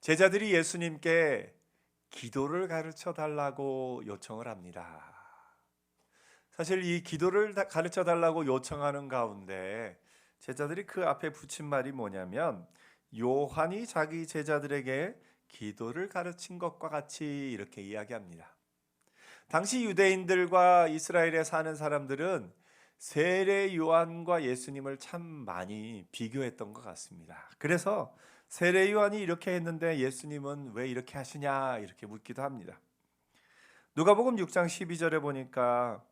제자들이 예수님께 기도를 가르쳐 달라고 요청을 합니다. 사실 이 기도를 가르쳐 달라고 요청하는 가운데 제자들이 그 앞에 붙인 말이 뭐냐면, 요한이 자기 제자들에게 기도를 가르친 것과 같이, 이렇게 이야기합니다. 당시 유대인들과 이스라엘에 사는 사람들은 세례 요한과 예수님을 참 많이 비교했던 것 같습니다. 그래서 세례 요한이 이렇게 했는데 예수님은 왜 이렇게 하시냐, 이렇게 묻기도 합니다. 누가복음 6장 12절에 보니까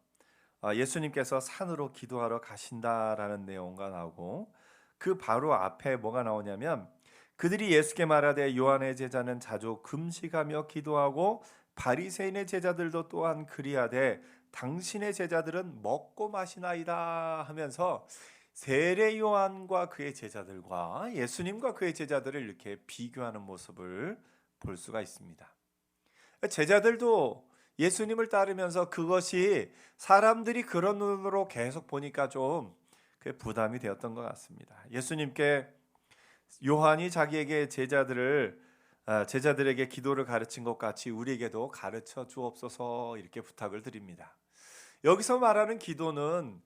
예수님께서 산으로 기도하러 가신다라는 내용가 나오고, 그 바로 앞에 뭐가 나오냐면, 그들이 예수께 말하되 요한의 제자는 자주 금식하며 기도하고 바리새인의 제자들도 또한 그리하되 당신의 제자들은 먹고 마시나이다 하면서 세례 요한과 그의 제자들과 예수님과 그의 제자들을 이렇게 비교하는 모습을 볼 수가 있습니다. 제자들도 예수님을 따르면서 그것이 사람들이 그런 눈으로 계속 보니까 좀 부담이 되었던 것 같습니다. 예수님께 요한이 자기에게 제자들에게 기도를 가르친 것 같이 우리에게도 가르쳐 주옵소서, 이렇게 부탁을 드립니다. 여기서 말하는 기도는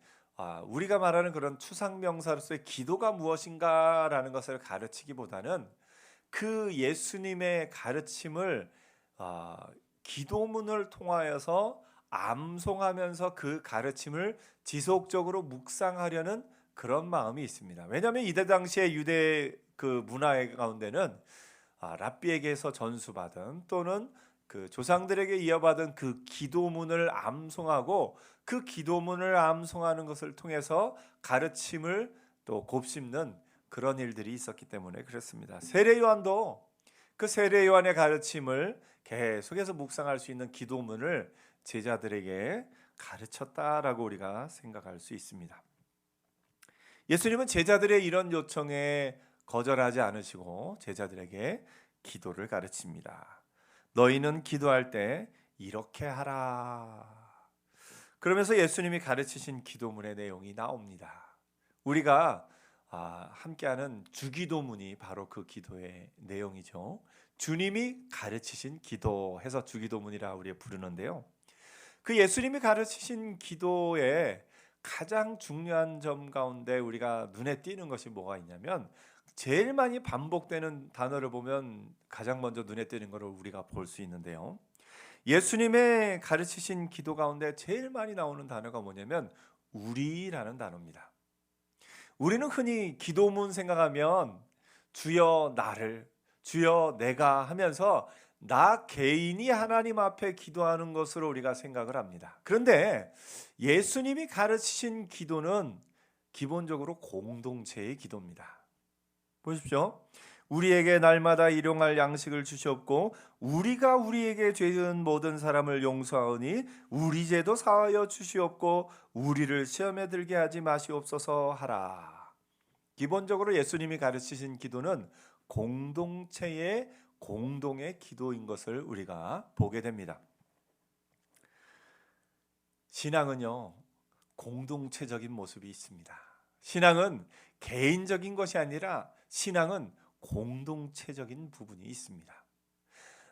우리가 말하는 그런 추상명사로서의 기도가 무엇인가라는 것을 가르치기보다는 그 예수님의 가르침을 기도문을 통하여서 암송하면서 그 가르침을 지속적으로 묵상하려는 그런 마음이 있습니다. 왜냐하면 이때 당시의 유대 그 문화 가운데는 랍비에게서 전수받은 또는 그 조상들에게 이어받은 그 기도문을 암송하고 그 기도문을 암송하는 것을 통해서 가르침을 또 곱씹는 그런 일들이 있었기 때문에 그렇습니다. 세례 요한도 그 세례 요한의 가르침을 계속해서 묵상할 수 있는 기도문을 제자들에게 가르쳤다라고 우리가 생각할 수 있습니다. 예수님은 제자들의 이런 요청에 거절하지 않으시고 제자들에게 기도를 가르칩니다. 너희는 기도할 때 이렇게 하라. 그러면서 예수님이 가르치신 기도문의 내용이 나옵니다. 우리가 함께하는 주기도문이 바로 그 기도의 내용이죠. 주님이 가르치신 기도해서 주기도문이라 우리 부르는데요. 그 예수님이 가르치신 기도의 가장 중요한 점 가운데 우리가 눈에 띄는 것이 뭐가 있냐면, 제일 많이 반복되는 단어를 보면 가장 먼저 눈에 띄는 것을 우리가 볼 수 있는데요. 예수님의 가르치신 기도 가운데 제일 많이 나오는 단어가 뭐냐면 우리라는 단어입니다. 우리는 흔히 기도문 생각하면 주여 나를, 주여 내가 하면서 나 개인이 하나님 앞에 기도하는 것으로 우리가 생각을 합니다. 그런데 예수님이 가르치신 기도는 기본적으로 공동체의 기도입니다. 보십시오. 우리에게 날마다 일용할 양식을 주시옵고 우리가 우리에게 죄진 모든 사람을 용서하오니 우리 죄도 사하여 주시옵고 우리를 시험에 들게 하지 마시옵소서 하라. 기본적으로 예수님이 가르치신 기도는 공동체의 공동의 기도인 것을 우리가 보게 됩니다. 신앙은요, 공동체적인 모습이 있습니다. 신앙은 개인적인 것이 아니라 신앙은 공동체적인 부분이 있습니다.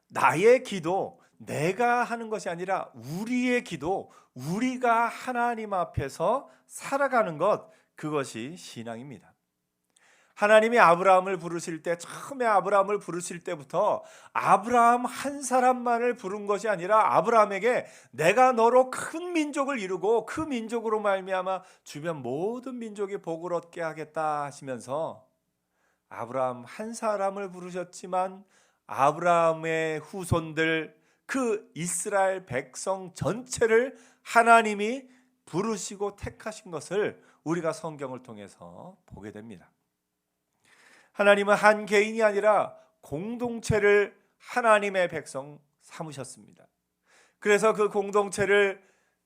나의 기도, 내가 하는 것이 아니라 우리의 기도, 우리가 하나님 앞에서 살아가는 것, 그것이 신앙입니다. 하나님이 아브라함을 부르실 때, 처음에 아브라함을 부르실 때부터 아브라함 한 사람만을 부른 것이 아니라 아브라함에게 내가 너로 큰 민족을 이루고 그 민족으로 말미암아 주변 모든 민족이 복을 얻게 하겠다 하시면서 아브라함 한 사람을 부르셨지만 아브라함의 후손들, 그 이스라엘 백성 전체를 하나님이 부르시고 택하신 것을 우리가 성경을 통해서 보게 됩니다. 하나님은 한 개인이 아니라 공동체를 하나님의 백성 삼으셨습니다. 그래서 그 공동체를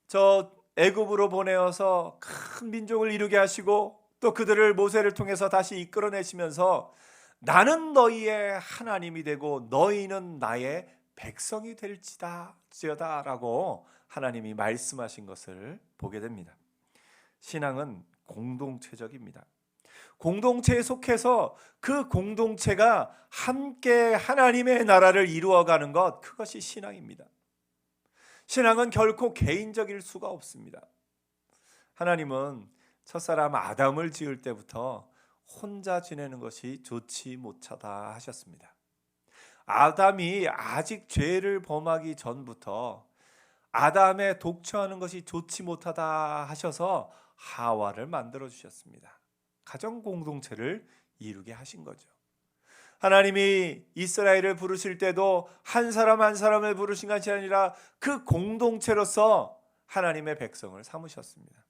저 애굽으로 보내어서 큰 민족을 이루게 하시고 또 그들을 모세를 통해서 다시 이끌어내시면서 나는 너희의 하나님이 되고 너희는 나의 백성이 될지어다 라고 하나님이 말씀하신 것을 보게 됩니다. 신앙은 공동체적입니다. 공동체에 속해서 그 공동체가 함께 하나님의 나라를 이루어가는 것, 그것이 신앙입니다. 신앙은 결코 개인적일 수가 없습니다. 하나님은 첫사람 아담을 지을 때부터 혼자 지내는 것이 좋지 못하다 하셨습니다. 아담이 아직 죄를 범하기 전부터 아담의 독처하는 것이 좋지 못하다 하셔서 하와를 만들어 주셨습니다. 가정 공동체를 이루게 하신 거죠. 하나님이 이스라엘을 부르실 때도 한 사람 한 사람을 부르신 것이 아니라 그 공동체로서 하나님의 백성을 삼으셨습니다.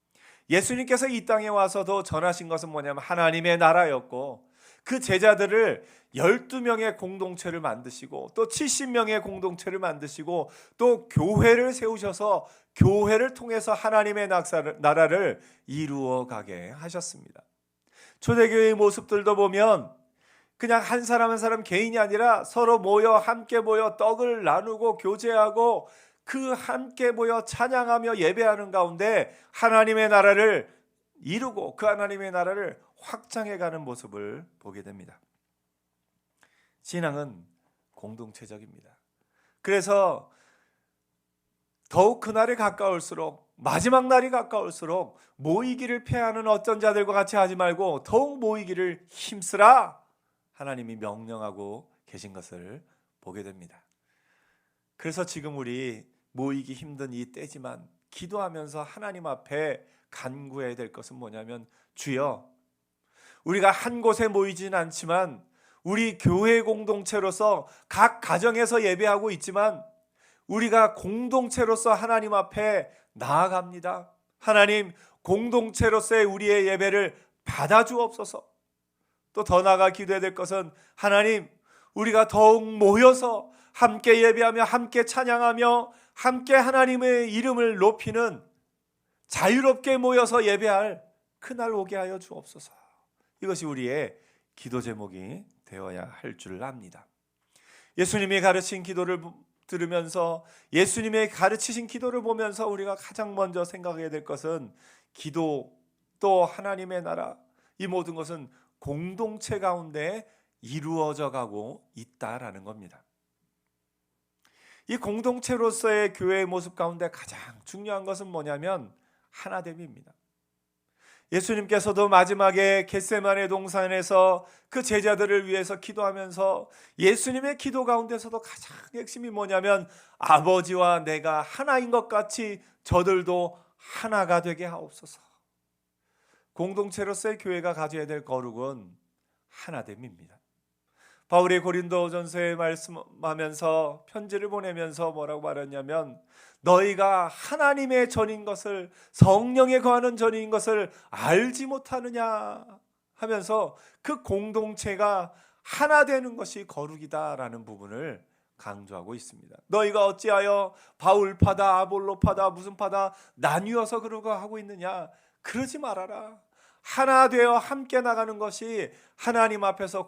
예수님께서 이 땅에 와서도 전하신 것은 뭐냐면 하나님의 나라였고, 그 제자들을 12명의 공동체를 만드시고 또 70명의 공동체를 만드시고 또 교회를 세우셔서 교회를 통해서 하나님의 나라를 이루어 가게 하셨습니다. 초대교회의 모습들도 보면 그냥 한 사람 한 사람 개인이 아니라 서로 모여 함께 모여 떡을 나누고 교제하고 그 함께 모여 찬양하며 예배하는 가운데 하나님의 나라를 이루고 그 하나님의 나라를 확장해가는 모습을 보게 됩니다. 신앙은 공동체적입니다. 그래서 더욱 그날이 가까울수록, 마지막 날이 가까울수록 모이기를 패하는 어떤 자들과 같이 하지 말고 더욱 모이기를 힘쓰라, 하나님이 명령하고 계신 것을 보게 됩니다. 그래서 지금 우리 모이기 힘든 이 때지만 기도하면서 하나님 앞에 간구해야 될 것은 뭐냐면, 주여, 우리가 한 곳에 모이진 않지만 우리 교회 공동체로서 각 가정에서 예배하고 있지만 우리가 공동체로서 하나님 앞에 나아갑니다. 하나님, 공동체로서의 우리의 예배를 받아주옵소서. 또 더 나아가 기도해야 될 것은, 하나님, 우리가 더욱 모여서 함께 예배하며 함께 찬양하며 함께 하나님의 이름을 높이는 자유롭게 모여서 예배할 그날 오게 하여 주옵소서. 이것이 우리의 기도 제목이 되어야 할 줄 압니다. 예수님이 가르친 기도를 들으면서, 예수님의 가르치신 기도를 보면서 우리가 가장 먼저 생각해야 될 것은 기도, 또 하나님의 나라, 이 모든 것은 공동체 가운데 이루어져 가고 있다라는 겁니다. 이 공동체로서의 교회의 모습 가운데 가장 중요한 것은 뭐냐면 하나됨입니다. 예수님께서도 마지막에 겟세마네 동산에서 그 제자들을 위해서 기도하면서 예수님의 기도 가운데서도 가장 핵심이 뭐냐면, 아버지와 내가 하나인 것 같이 저들도 하나가 되게 하옵소서. 공동체로서의 교회가 가져야 될 거룩은 하나됨입니다. 바울이 고린도전서에 말씀하면서, 편지를 보내면서 뭐라고 말했냐면, 너희가 하나님의 전인 것을, 성령에 거하는 전인 것을 알지 못하느냐 하면서 그 공동체가 하나 되는 것이 거룩이다라는 부분을 강조하고 있습니다. 너희가 어찌하여 바울파다 아볼로파다 무슨 파다 나뉘어서 그러고 하고 있느냐, 그러지 말아라. 하나 되어 함께 나가는 것이 하나님 앞에서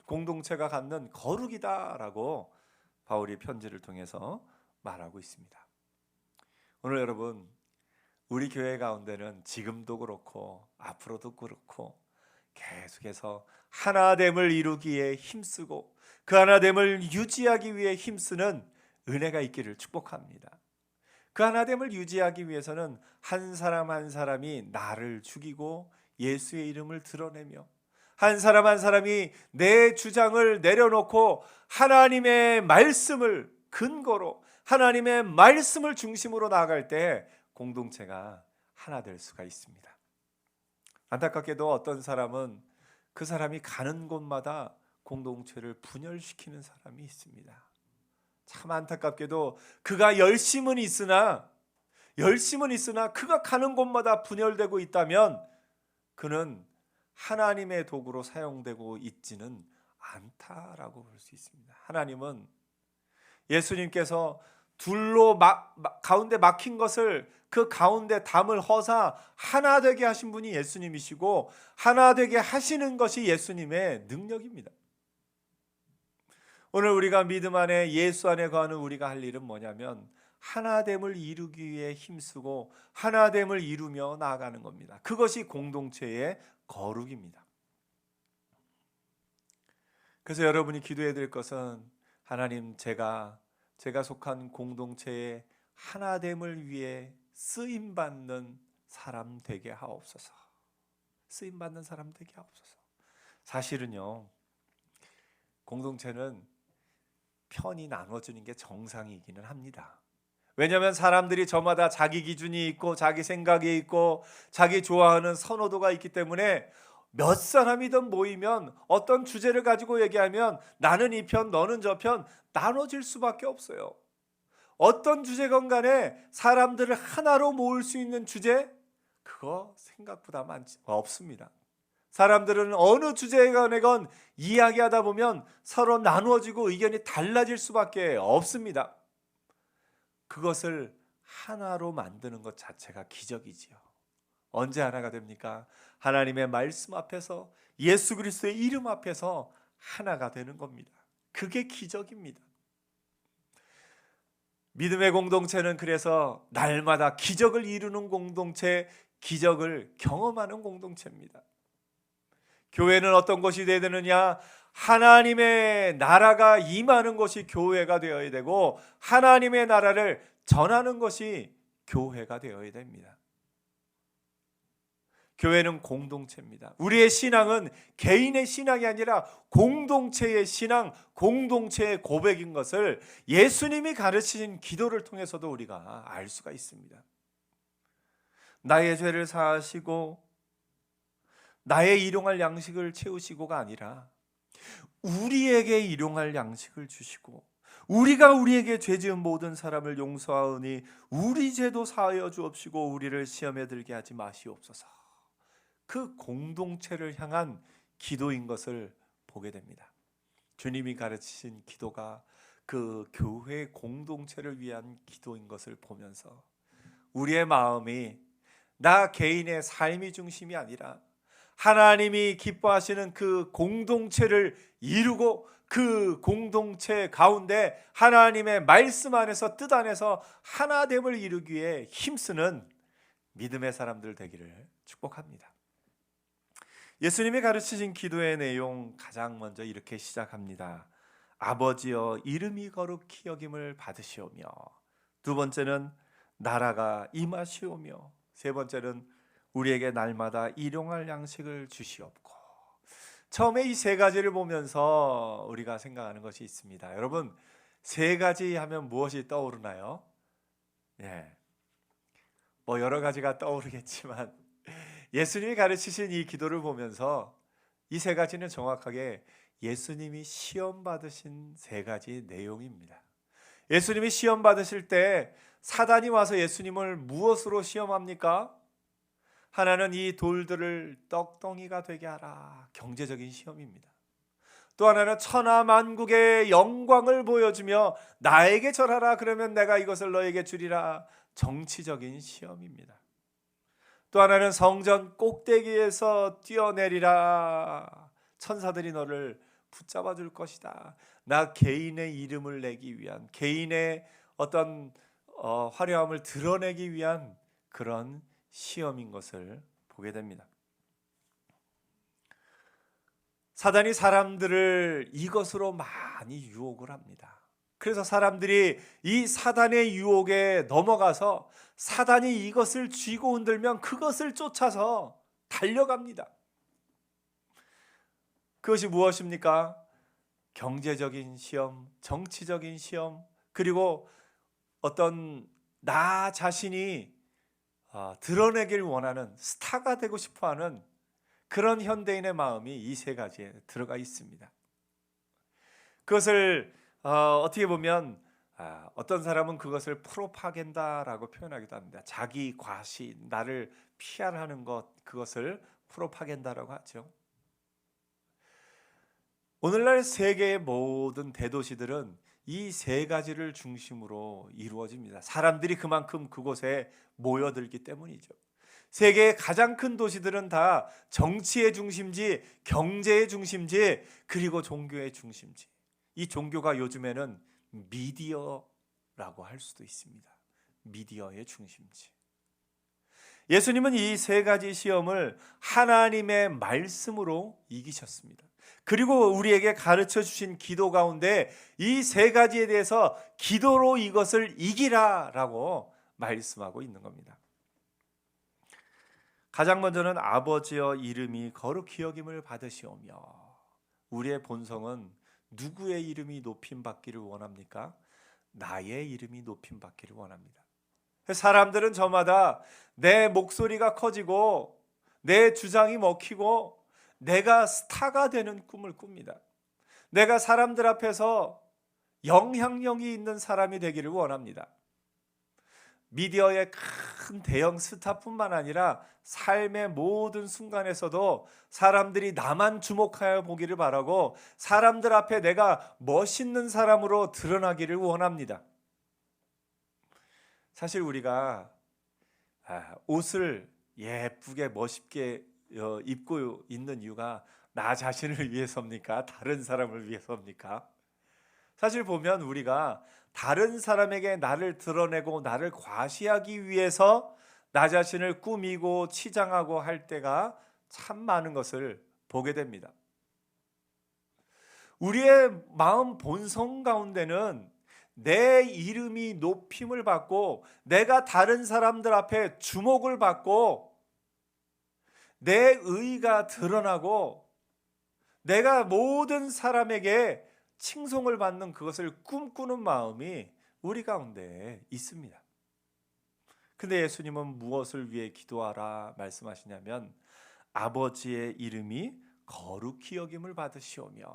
공동체가 갖는 거룩이다라고 바울이 편지를 통해서 말하고 있습니다. 오늘 여러분, 우리 교회 가운데는 지금도 그렇고 앞으로도 그렇고 계속해서 하나됨을 이루기에 힘쓰고 그 하나됨을 유지하기 위해 힘쓰는 은혜가 있기를 축복합니다. 그 하나됨을 유지하기 위해서는 한 사람 한 사람이 나를 죽이고 예수의 이름을 드러내며, 한 사람 한 사람이 내 주장을 내려놓고 하나님의 말씀을 근거로, 하나님의 말씀을 중심으로 나아갈 때 공동체가 하나 될 수가 있습니다. 안타깝게도 어떤 사람은 그 사람이 가는 곳마다 공동체를 분열시키는 사람이 있습니다. 참 안타깝게도 그가 열심은 있으나 그가 가는 곳마다 분열되고 있다면 그는 하나님의 도구로 사용되고 있지는 않다라고 볼 수 있습니다. 하나님은 예수님께서 둘로 가운데 막힌 것을 그 가운데 담을 허사 하나 되게 하신 분이 예수님이시고, 하나 되게 하시는 것이 예수님의 능력입니다. 오늘 우리가 믿음 안에, 예수 안에 거하는 우리가 할 일은 뭐냐면 하나됨을 이루기 위해 힘쓰고 하나됨을 이루며 나아가는 겁니다. 그것이 공동체의 거룩입니다. 그래서 여러분이 기도해야 될 것은 하나님, 제가 속한 공동체의 하나됨을 위해 쓰임받는 사람 되게 하옵소서. 쓰임받는 사람 되게 하옵소서. 사실은요, 공동체는 편이 나눠지는 게 정상이기는 합니다. 왜냐하면 사람들이 저마다 자기 기준이 있고 자기 생각이 있고 자기 좋아하는 선호도가 있기 때문에 몇 사람이든 모이면 어떤 주제를 가지고 얘기하면 나는 이 편, 너는 저 편 나눠질 수밖에 없어요. 어떤 주제건 간에 사람들을 하나로 모을 수 있는 주제, 그거 생각보다 없습니다. 사람들은 어느 주제에 관해건 이야기하다 보면 서로 나누어지고 의견이 달라질 수밖에 없습니다. 그것을 하나로 만드는 것 자체가 기적이지요. 언제 하나가 됩니까? 하나님의 말씀 앞에서, 예수 그리스도의 이름 앞에서 하나가 되는 겁니다. 그게 기적입니다. 믿음의 공동체는 그래서 날마다 기적을 이루는 공동체, 기적을 경험하는 공동체입니다. 교회는 어떤 것이 되어야 되느냐? 하나님의 나라가 임하는 것이 교회가 되어야 되고 하나님의 나라를 전하는 것이 교회가 되어야 됩니다. 교회는 공동체입니다. 우리의 신앙은 개인의 신앙이 아니라 공동체의 신앙, 공동체의 고백인 것을 예수님이 가르치신 기도를 통해서도 우리가 알 수가 있습니다. 나의 죄를 사하시고 나의 일용할 양식을 채우시고가 아니라 우리에게 일용할 양식을 주시고 우리가 우리에게 죄 지은 모든 사람을 용서하오니 우리 죄도 사하여 주옵시고 우리를 시험에 들게 하지 마시옵소서. 그 공동체를 향한 기도인 것을 보게 됩니다. 주님이 가르치신 기도가 그 교회 공동체를 위한 기도인 것을 보면서 우리의 마음이 나 개인의 삶이 중심이 아니라 하나님이 기뻐하시는 그 공동체를 이루고 그 공동체 가운데 하나님의 말씀 안에서, 뜻 안에서 하나됨을 이루기 위해 힘쓰는 믿음의 사람들 되기를 축복합니다. 예수님이 가르치신 기도의 내용 가장 먼저 이렇게 시작합니다. 아버지여 이름이 거룩히 여김을 받으시오며, 두 번째는 나라가 임하시오며, 세 번째는 우리에게 날마다 일용할 양식을 주시옵고. 처음에 이 세 가지를 보면서 우리가 생각하는 것이 있습니다. 여러분, 세 가지 하면 무엇이 떠오르나요? 뭐 여러 가지가 떠오르겠지만 예수님이 가르치신 이 기도를 보면서 이 세 가지는 정확하게 예수님이 시험 받으신 세 가지 내용입니다. 예수님이 시험 받으실 때 사단이 와서 예수님을 무엇으로 시험합니까? 하나는 이 돌들을 떡덩이가 되게 하라, 경제적인 시험입니다. 또 하나는 천하 만국의 영광을 보여주며 나에게 절하라, 그러면 내가 이것을 너에게 주리라, 정치적인 시험입니다. 또 하나는 성전 꼭대기에서 뛰어내리라, 천사들이 너를 붙잡아 줄 것이다, 나 개인의 이름을 내기 위한, 개인의 어떤 화려함을 드러내기 위한 그런 시험인 것을 보게 됩니다. 사단이 사람들을 이것으로 많이 유혹을 합니다. 그래서 사람들이 이 사단의 유혹에 넘어가서 사단이 이것을 쥐고 흔들면 그것을 쫓아서 달려갑니다. 그것이 무엇입니까? 경제적인 시험, 정치적인 시험, 그리고 어떤 나 자신이 드러내길 원하는, 스타가 되고 싶어하는 그런 현대인의 마음이 이 세 가지에 들어가 있습니다. 그것을 어떻게 보면 어떤 사람은 그것을 프로파간다라고 표현하기도 합니다. 자기 과시, 나를 PR하는 것, 그것을 프로파간다라고 하죠. 오늘날 세계의 모든 대도시들은 이 세 가지를 중심으로 이루어집니다. 사람들이 그만큼 그곳에 모여들기 때문이죠. 세계의 가장 큰 도시들은 다 정치의 중심지, 경제의 중심지, 그리고 종교의 중심지. 이 종교가 요즘에는 미디어라고 할 수도 있습니다. 미디어의 중심지. 예수님은 이 세 가지 시험을 하나님의 말씀으로 이기셨습니다. 그리고 우리에게 가르쳐 주신 기도 가운데 이 세 가지에 대해서 기도로 이것을 이기라라고 말씀하고 있는 겁니다. 가장 먼저는 아버지여 이름이 거룩히 여김을 받으시오며, 우리의 본성은 누구의 이름이 높임 받기를 원합니까? 나의 이름이 높임 받기를 원합니다. 사람들은 저마다 내 목소리가 커지고 내 주장이 먹히고 내가 스타가 되는 꿈을 꿉니다. 내가 사람들 앞에서 영향력이 있는 사람이 되기를 원합니다. 미디어의 큰 대형 스타뿐만 아니라 삶의 모든 순간에서도 사람들이 나만 주목하여 보기를 바라고 사람들 앞에 내가 멋있는 사람으로 드러나기를 원합니다. 사실 우리가 옷을 예쁘게 멋있게 입고 있는 이유가 나 자신을 위해서입니까? 다른 사람을 위해서입니까? 사실 보면 우리가 다른 사람에게 나를 드러내고 나를 과시하기 위해서 나 자신을 꾸미고 치장하고 할 때가 참 많은 것을 보게 됩니다. 우리의 마음 본성 가운데는 내 이름이 높임을 받고 내가 다른 사람들 앞에 주목을 받고 내 의의가 드러나고 내가 모든 사람에게 칭송을 받는 그것을 꿈꾸는 마음이 우리 가운데 있습니다. 근데 예수님은 무엇을 위해 기도하라 말씀하시냐면 아버지의 이름이 거룩히 여김을 받으시오며,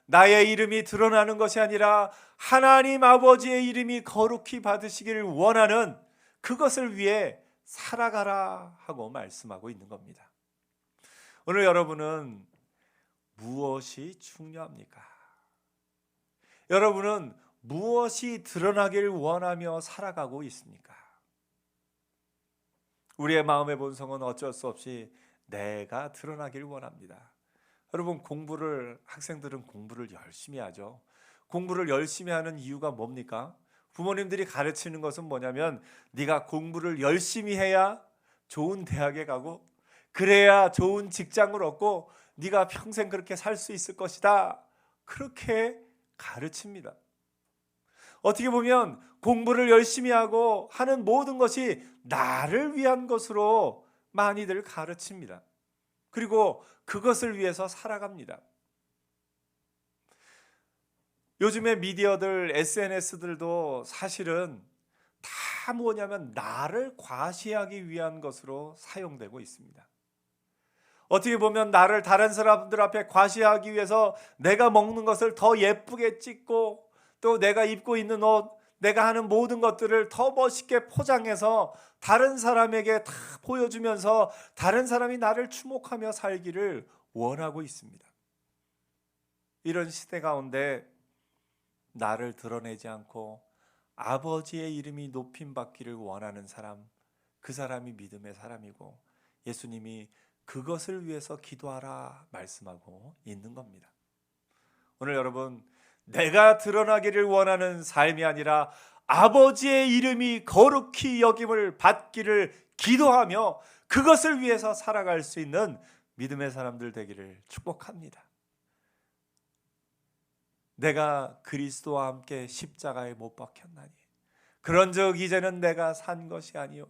나의 이름이 드러나는 것이 아니라 하나님 아버지의 이름이 거룩히 받으시기를 원하는 그것을 위해 살아가라 하고 말씀하고 있는 겁니다. 오늘 여러분은 무엇이 중요합니까? 여러분은 무엇이 드러나길 원하며 살아가고 있습니까? 우리의 마음의 본성은 어쩔 수 없이 내가 드러나길 원합니다. 여러분, 학생들은 공부를 열심히 하죠. 공부를 열심히 하는 이유가 뭡니까? 부모님들이 가르치는 것은 뭐냐면 네가 공부를 열심히 해야 좋은 대학에 가고 그래야 좋은 직장을 얻고 네가 평생 그렇게 살 수 있을 것이다. 그렇게 가르칩니다. 어떻게 보면 공부를 열심히 하고 하는 모든 것이 나를 위한 것으로 많이들 가르칩니다. 그리고 그것을 위해서 살아갑니다. 요즘의 미디어들, SNS들도 사실은 다 뭐냐면 나를 과시하기 위한 것으로 사용되고 있습니다. 어떻게 보면 나를 다른 사람들 앞에 과시하기 위해서 내가 먹는 것을 더 예쁘게 찍고 또 내가 입고 있는 옷, 내가 하는 모든 것들을 더 멋있게 포장해서 다른 사람에게 다 보여주면서 다른 사람이 나를 주목하며 살기를 원하고 있습니다. 이런 시대 가운데 나를 드러내지 않고 아버지의 이름이 높임 받기를 원하는 사람, 그 사람이 믿음의 사람이고 예수님이 그것을 위해서 기도하라 말씀하고 있는 겁니다. 오늘 여러분, 내가 드러나기를 원하는 삶이 아니라 아버지의 이름이 거룩히 여김을 받기를 기도하며 그것을 위해서 살아갈 수 있는 믿음의 사람들 되기를 축복합니다. 내가 그리스도와 함께 십자가에 못 박혔나니 그런즉 이제는 내가 산 것이 아니요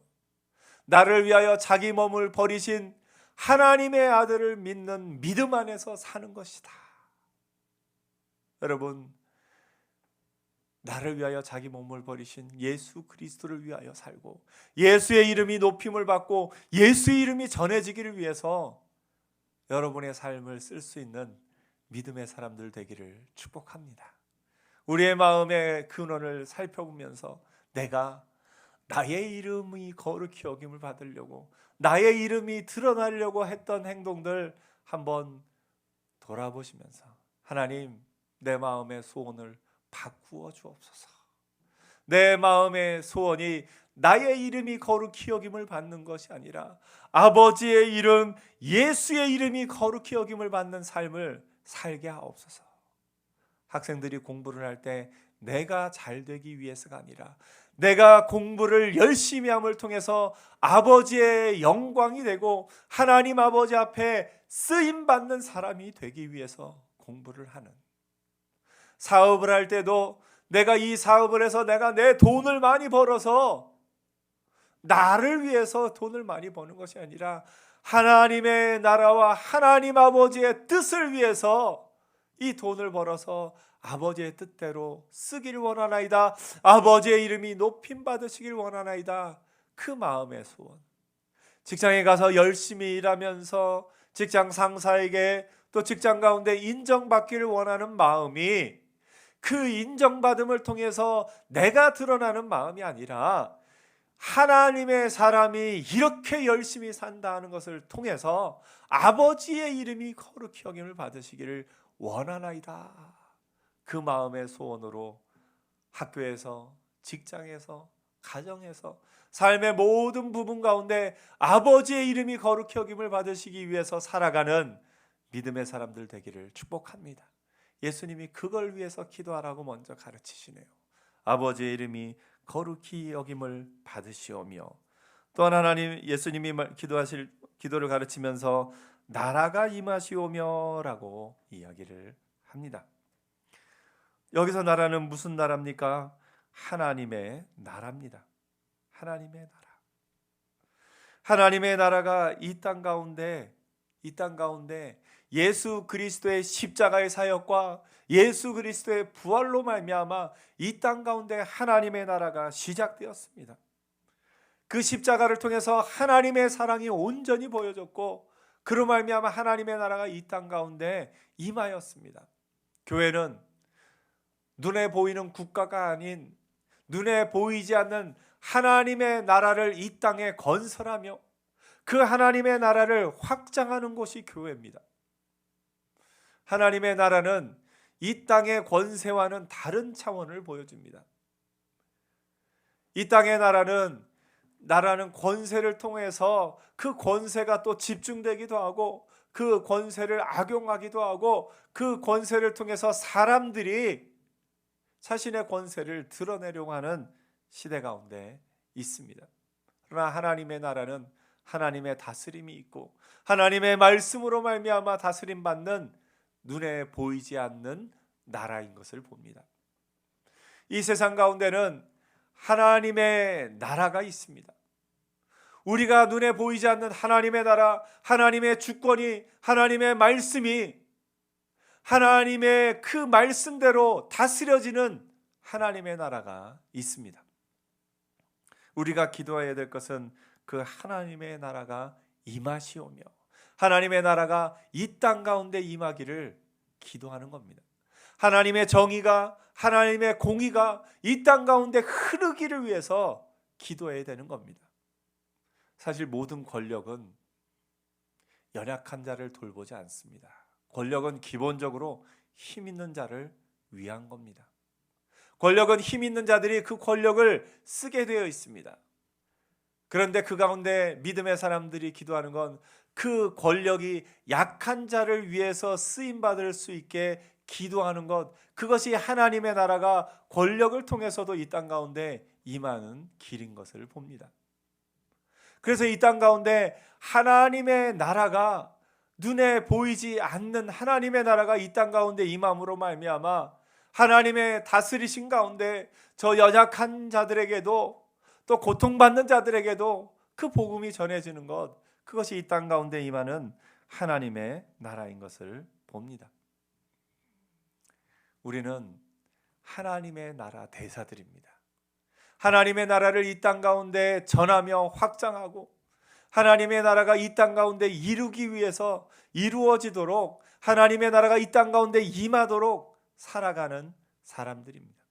나를 위하여 자기 몸을 버리신 하나님의 아들을 믿는 믿음 안에서 사는 것이다. 여러분, 나를 위하여 자기 몸을 버리신 예수 그리스도를 위하여 살고 예수의 이름이 높임을 받고 예수의 이름이 전해지기를 위해서 여러분의 삶을 쓸 수 있는 믿음의 사람들 되기를 축복합니다. 우리의 마음의 근원을 살펴보면서 내가 나의 이름이 거룩히 여김을 받으려고 나의 이름이 드러나려고 했던 행동들 한번 돌아보시면서 하나님, 내 마음의 소원을 바꾸어 주옵소서. 내 마음의 소원이 나의 이름이 거룩히 여김을 받는 것이 아니라 아버지의 이름, 예수의 이름이 거룩히 여김을 받는 삶을 살게 하옵소서. 학생들이 공부를 할 때 내가 잘 되기 위해서가 아니라 내가 공부를 열심히 함을 통해서 아버지의 영광이 되고 하나님 아버지 앞에 쓰임 받는 사람이 되기 위해서 공부를 하는, 사업을 할 때도 내가 이 사업을 해서 내가 내 돈을 많이 벌어서 나를 위해서 돈을 많이 버는 것이 아니라 하나님의 나라와 하나님 아버지의 뜻을 위해서 이 돈을 벌어서 아버지의 뜻대로 쓰기를 원하나이다. 아버지의 이름이 높임 받으시길 원하나이다. 그 마음의 소원. 직장에 가서 열심히 일하면서 직장 상사에게 또 직장 가운데 인정받기를 원하는 마음이 그 인정받음을 통해서 내가 드러나는 마음이 아니라 하나님의 사람이 이렇게 열심히 산다 하는 것을 통해서 아버지의 이름이 거룩히 여김을 받으시기를 원하나이다. 그 마음의 소원으로 학교에서, 직장에서, 가정에서, 삶의 모든 부분 가운데 아버지의 이름이 거룩히 여김을 받으시기 위해서 살아가는 믿음의 사람들 되기를 축복합니다. 예수님이 그걸 위해서 기도하라고 먼저 가르치시네요. 아버지의 이름이 거룩히 여김을 받으시오며, 또한 하나님, 예수님이 기도를 가르치면서 나라가 임하시오며 라고 이야기를 합니다. 여기서 나라는 무슨 나라입니까? 하나님의 나라입니다. 하나님의 나라. 하나님의 나라가 이 땅 가운데 예수 그리스도의 십자가의 사역과 예수 그리스도의 부활로 말미암아 이 땅 가운데 하나님의 나라가 시작되었습니다. 그 십자가를 통해서 하나님의 사랑이 온전히 보여졌고 그로 말미암아 하나님의 나라가 이 땅 가운데 임하였습니다. 교회는 눈에 보이는 국가가 아닌 눈에 보이지 않는 하나님의 나라를 이 땅에 건설하며 그 하나님의 나라를 확장하는 곳이 교회입니다. 하나님의 나라는 이 땅의 권세와는 다른 차원을 보여줍니다. 이 땅의 나라는 권세를 통해서 그 권세가 또 집중되기도 하고 그 권세를 악용하기도 하고 그 권세를 통해서 사람들이 자신의 권세를 드러내려고 하는 시대 가운데 있습니다. 그러나 하나님의 나라는 하나님의 다스림이 있고 하나님의 말씀으로 말미암아 다스림받는 눈에 보이지 않는 나라인 것을 봅니다. 이 세상 가운데는 하나님의 나라가 있습니다. 우리가 눈에 보이지 않는 하나님의 나라, 하나님의 주권이, 하나님의 말씀이 하나님의 그 말씀대로 다스려지는 하나님의 나라가 있습니다. 우리가 기도해야 될 것은 그 하나님의 나라가 임하시오며 하나님의 나라가 이 땅 가운데 임하기를 기도하는 겁니다. 하나님의 정의가, 하나님의 공의가 이 땅 가운데 흐르기를 위해서 기도해야 되는 겁니다. 사실 모든 권력은 연약한 자를 돌보지 않습니다. 권력은 기본적으로 힘 있는 자를 위한 겁니다. 권력은 힘 있는 자들이 그 권력을 쓰게 되어 있습니다. 그런데 그 가운데 믿음의 사람들이 기도하는 건 그 권력이 약한 자를 위해서 쓰임받을 수 있게 기도하는 것, 그것이 하나님의 나라가 권력을 통해서도 이 땅 가운데 임하는 길인 것을 봅니다. 그래서 이 땅 가운데 하나님의 나라가 눈에 보이지 않는 하나님의 나라가 이 땅 가운데 임함으로 말미암아 하나님의 다스리신 가운데 저 연약한 자들에게도 또 고통받는 자들에게도 그 복음이 전해지는 것, 그것이 이 땅 가운데 임하는 하나님의 나라인 것을 봅니다. 우리는 하나님의 나라 대사들입니다. 하나님의 나라를 이 땅 가운데 전하며 확장하고 하나님의 나라가 이 땅 가운데 이루기 위해서 이루어지도록 하나님의 나라가 이 땅 가운데 임하도록 살아가는 사람들입니다.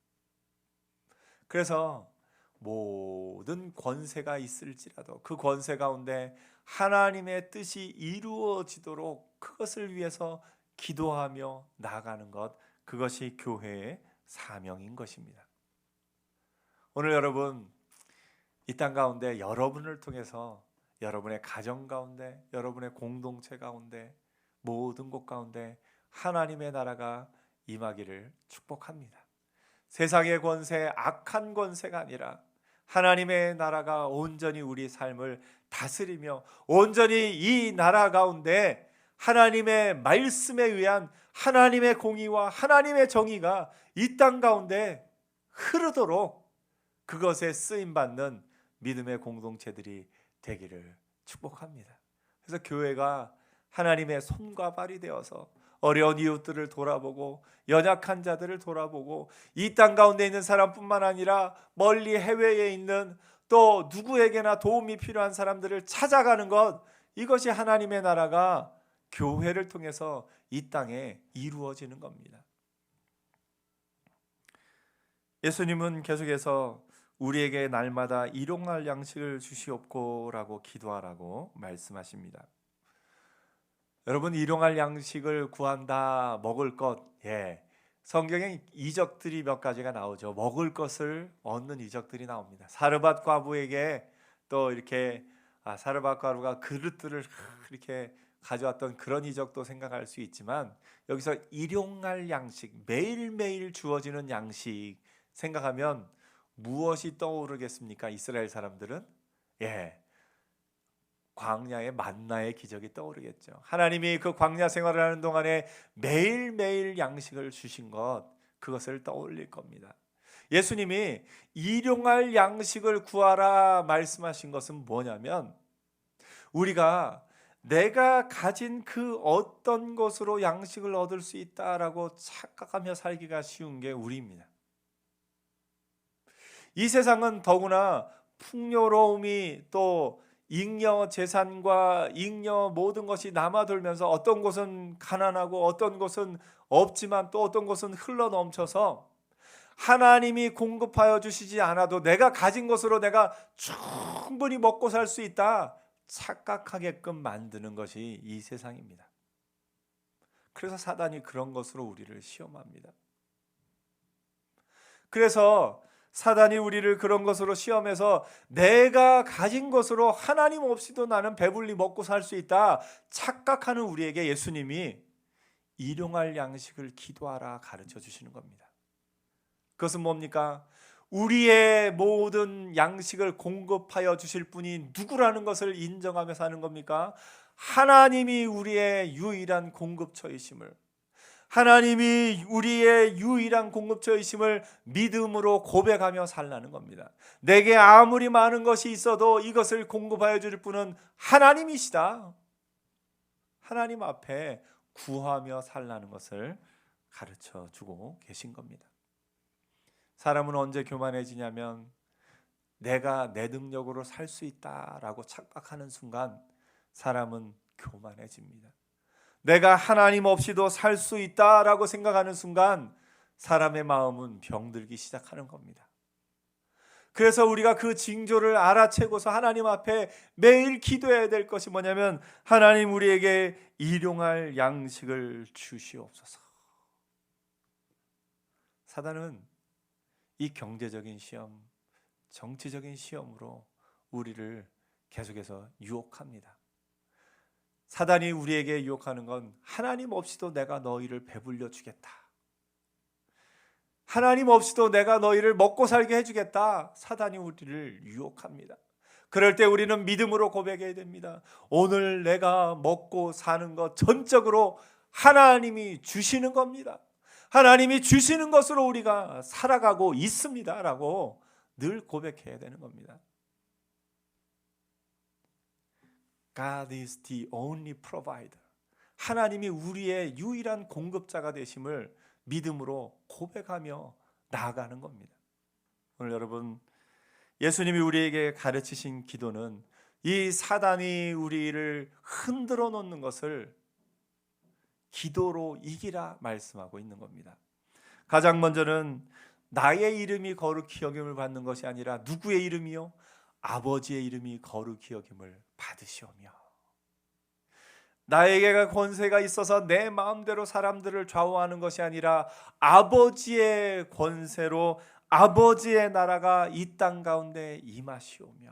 그래서 모든 권세가 있을지라도 그 권세 가운데 하나님의 뜻이 이루어지도록 그것을 위해서 기도하며 나아가는 것, 그것이 교회의 사명인 것입니다. 오늘 여러분, 이 땅 가운데 여러분을 통해서 여러분의 가정 가운데, 여러분의 공동체 가운데, 모든 곳 가운데 하나님의 나라가 임하기를 축복합니다. 세상의 권세, 악한 권세가 아니라 하나님의 나라가 온전히 우리 삶을 다스리며 온전히 이 나라 가운데 하나님의 말씀에 의한 하나님의 공의와 하나님의 정의가 이 땅 가운데 흐르도록 그것에 쓰임받는 믿음의 공동체들이 되기를 축복합니다. 그래서 교회가 하나님의 손과 발이 되어서 어려운 이웃들을 돌아보고 연약한 자들을 돌아보고 이 땅 가운데 있는 사람뿐만 아니라 멀리 해외에 있는 또 누구에게나 도움이 필요한 사람들을 찾아가는 것, 이것이 하나님의 나라가 교회를 통해서 이 땅에 이루어지는 겁니다. 예수님은 계속해서 우리에게 날마다 일용할 양식을 주시옵고라고 기도하라고 말씀하십니다. 여러분, 일용할 양식을 구한다, 먹을 것, 성경에 이적들이 몇 가지가 나오죠. 먹을 것을 얻는 이적들이 나옵니다. 사르밧 과부에게 또 이렇게 사르밧 과부가 그릇들을 이렇게 가져왔던 그런 이적도 생각할 수 있지만, 여기서 일용할 양식, 매일매일 주어지는 양식 생각하면 무엇이 떠오르겠습니까? 이스라엘 사람들은 광야의 만나의 기적이 떠오르겠죠. 하나님이 그 광야 생활을 하는 동안에 매일매일 양식을 주신 것, 그것을 떠올릴 겁니다. 예수님이 일용할 양식을 구하라 말씀하신 것은 뭐냐면, 우리가 내가 가진 그 어떤 것으로 양식을 얻을 수 있다라고 착각하며 살기가 쉬운 게 우리입니다. 이 세상은 더구나 풍요로움이 또 잉여 재산과 잉여 모든 것이 남아돌면서 어떤 곳은 가난하고 어떤 곳은 없지만 또 어떤 곳은 흘러넘쳐서 하나님이 공급하여 주시지 않아도 내가 가진 것으로 내가 충분히 먹고 살 수 있다 착각하게끔 만드는 것이 이 세상입니다. 그래서 사단이 그런 것으로 우리를 시험합니다. 그래서 사단이 우리를 그런 것으로 시험해서 내가 가진 것으로 하나님 없이도 나는 배불리 먹고 살 수 있다 착각하는 우리에게 예수님이 일용할 양식을 기도하라 가르쳐 주시는 겁니다. 그것은 뭡니까? 우리의 모든 양식을 공급하여 주실 분이 누구라는 것을 인정하며 사는 겁니까? 하나님이 우리의 유일한 공급처이심을, 하나님이 우리의 유일한 공급처이심을 믿음으로 고백하며 살라는 겁니다. 내게 아무리 많은 것이 있어도 이것을 공급하여 줄 분은 하나님이시다. 하나님 앞에 구하며 살라는 것을 가르쳐 주고 계신 겁니다. 사람은 언제 교만해지냐면 내가 내 능력으로 살 수 있다라고 착각하는 순간 사람은 교만해집니다. 내가 하나님 없이도 살 수 있다라고 생각하는 순간 사람의 마음은 병들기 시작하는 겁니다. 그래서 우리가 그 징조를 알아채고서 하나님 앞에 매일 기도해야 될 것이 뭐냐면, 하나님 우리에게 일용할 양식을 주시옵소서. 사단은 이 경제적인 시험, 정치적인 시험으로 우리를 계속해서 유혹합니다. 사단이 우리에게 유혹하는 건 하나님 없이도 내가 너희를 배불려 주겠다, 하나님 없이도 내가 너희를 먹고 살게 해주겠다. 사단이 우리를 유혹합니다. 그럴 때 우리는 믿음으로 고백해야 됩니다. 오늘 내가 먹고 사는 것 전적으로 하나님이 주시는 겁니다. 하나님이 주시는 것으로 우리가 살아가고 있습니다 라고 늘 고백해야 되는 겁니다. God is the only provider. 하나님이 우리의 유일한 공급자가 되심을 믿음으로 고백하며 나아가는 겁니다. 오늘 여러분, 예수님이 우리에게 가르치신 기도는 이 사단이 우리를 흔들어 놓는 것을 기도로 이기라 말씀하고 있는 겁니다. 가장 먼저는 나의 이름이 거룩히 여김을 받는 것이 아니라 누구의 이름이요? 아버지의 이름이 거룩히 여김을 받으시오며, 나에게 권세가 있어서 내 마음대로 사람들을 좌우하는 것이 아니라 아버지의 권세로 아버지의 나라가 이 땅 가운데 임하시오며,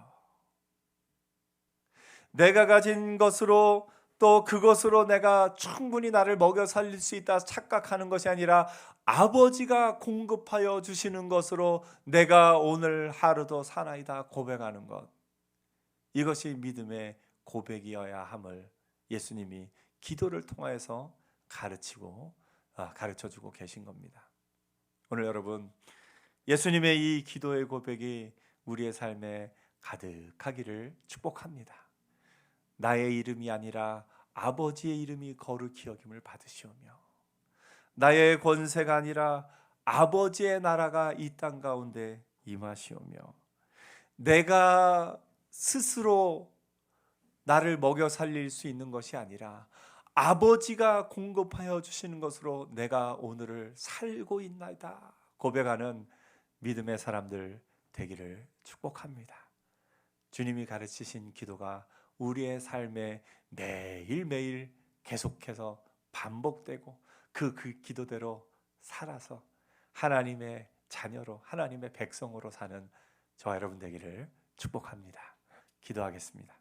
내가 가진 것으로 또 그것으로 내가 충분히 나를 먹여 살릴 수 있다 착각하는 것이 아니라 아버지가 공급하여 주시는 것으로 내가 오늘 하루도 사나이다 고백하는 것, 이것이 믿음의 고백이어야 함을 예수님이 기도를 통하여서 가르쳐주고 계신 겁니다. 오늘 여러분, 예수님의 이 기도의 고백이 우리의 삶에 가득하기를 축복합니다. 나의 이름이 아니라 아버지의 이름이 거룩히 여김을 받으시오며, 나의 권세가 아니라 아버지의 나라가 이 땅 가운데 임하시오며, 내가 스스로 나를 먹여 살릴 수 있는 것이 아니라 아버지가 공급하여 주시는 것으로 내가 오늘을 살고 있나이다 고백하는 믿음의 사람들 되기를 축복합니다. 주님이 가르치신 기도가 우리의 삶에 매일매일 계속해서 반복되고 그 기도대로 살아서 하나님의 자녀로, 하나님의 백성으로 사는 저와 여러분 되기를 축복합니다. 기도하겠습니다.